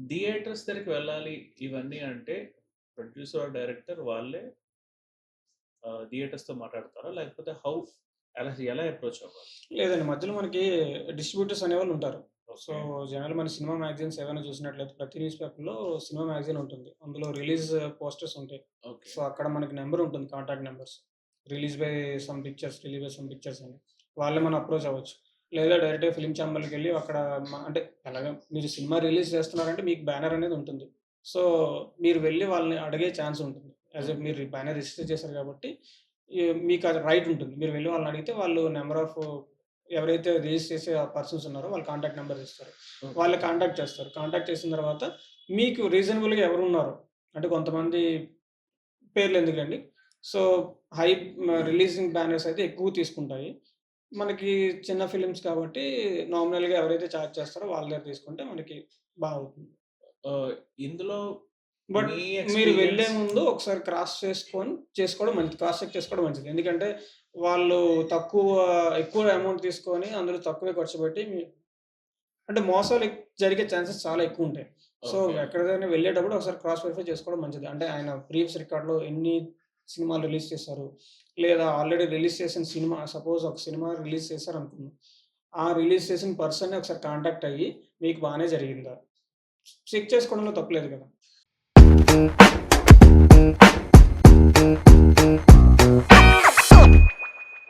Theatres దగ్గరికి వెళ్ళాలి ఇవన్నీ అంటే ప్రొడ్యూసర్, డైరెక్టర్ వాళ్ళే థియేటర్స్‌తో మాట్లాడతారా? లేకపోతే ఎలా అప్రోచ్ అవ్వాలి? లేదండి. మధ్యలో మనకి డిస్ట్రిబ్యూటర్స్ అనేవాళ్ళు ఉంటారు. So, okay. జనరల్‌గా మన సినిమా మ్యాగజైన్స్ ఏవైనా చూసినట్లయితే ప్రతి న్యూస్ పేపర్‌లో సినిమా మ్యాగజైన్ ఉంటుంది. అందులో రిలీజ్ పోస్టర్స్ ఉంటాయి. ఓకే. సో, అక్కడ మనకి నంబర్ ఉంటుంది. Contact numbers. Release by some pictures అని. వాళ్ళని మనం అప్రోచ్ అవ్వచ్చు. లేదా డైరెక్ట్‌గా ఫిల్మ్ ఛాంబర్‌కెళ్ళి అక్కడ అంటే ఎలాగా మీరు సినిమా రిలీజ్ చేస్తున్నారంటే మీకు బ్యానర్ అనేది ఉంటుంది. సో, మీరు వెళ్లి వాళ్ళని అడిగే ఛాన్స్ ఉంటుంది. ఓకే. మీరు బ్యానర్ రిజిస్టర్ చేశారు కాబట్టి మీకు అది రైట్ ఉంటుంది. మీరు వెళ్లి వాళ్ళని అడిగితే వాళ్ళు నంబర్ ఆఫ్ ఎవరైతే రిజిస్టర్ చేసే ఆ పర్సన్స్ ఉన్నారో వాళ్ళ కాంటాక్ట్ నంబర్స్ ఇస్తారు. ఓకే. వాళ్ళు కాంటాక్ట్ చేస్తారు. కాంటాక్ట్ చేసిన తర్వాత మీకు రీజనబుల్‌గా ఎవరున్నారు? అంటే కొంతమంది పేర్లెందుకులెండి. సో, హై రిలీజింగ్ బ్యానర్స్ అయితే ఎక్కువ తీసుకుంటాయి. మనకి చిన్న ఫిల్మ్స్ కాబట్టి నామినల్‌గా ఎవరైతే చార్జ్ చేస్తారో వాళ్ళ దగ్గర తీసుకుంటే మనకి అవుతుంది. ఆహ్, ఇందులో బట్ మీ మీరు వెళ్ళే ఎక్స్‌పీరియన్స్ ముందు ఒకసారి చేసుకోవడం మంచిది. క్రాస్ చెక్ చేసుకోవడం మంచిది. ఎందుకంటే వాళ్ళు ఎక్కువ అమౌంట్ తీసుకొని అందులో తక్కువే ఖర్చు పెట్టి అంటే మోసాలు జరిగే ఛాన్సెస్ చాలా ఎక్కువుంటాయి. So, okay. ఎక్కడికైనా వెళ్ళేటప్పుడు ఒకసారి క్రాస్ వెరిఫై చేసుకోవడం మంచిది. అంటే ఆయన ప్రీవియస్ రికార్డ్‌లో ఎన్ని సినిమాలు రిలీజ్ చేశారు? లేదా ఆల్రెడీ రిలీజ్ చేసిన సినిమా సపోజ్ ఒక సినిమా రిలీజ్ చేశారనుకుందాం. ఆ రిలీజ్ చేసిన పర్సన్‌ని ఒకసారి కాంటాక్ట్ అయ్యి మీకు బానే జరిగిందా? చెక్ చేసుకోవడంలో తప్పులేదు కదా!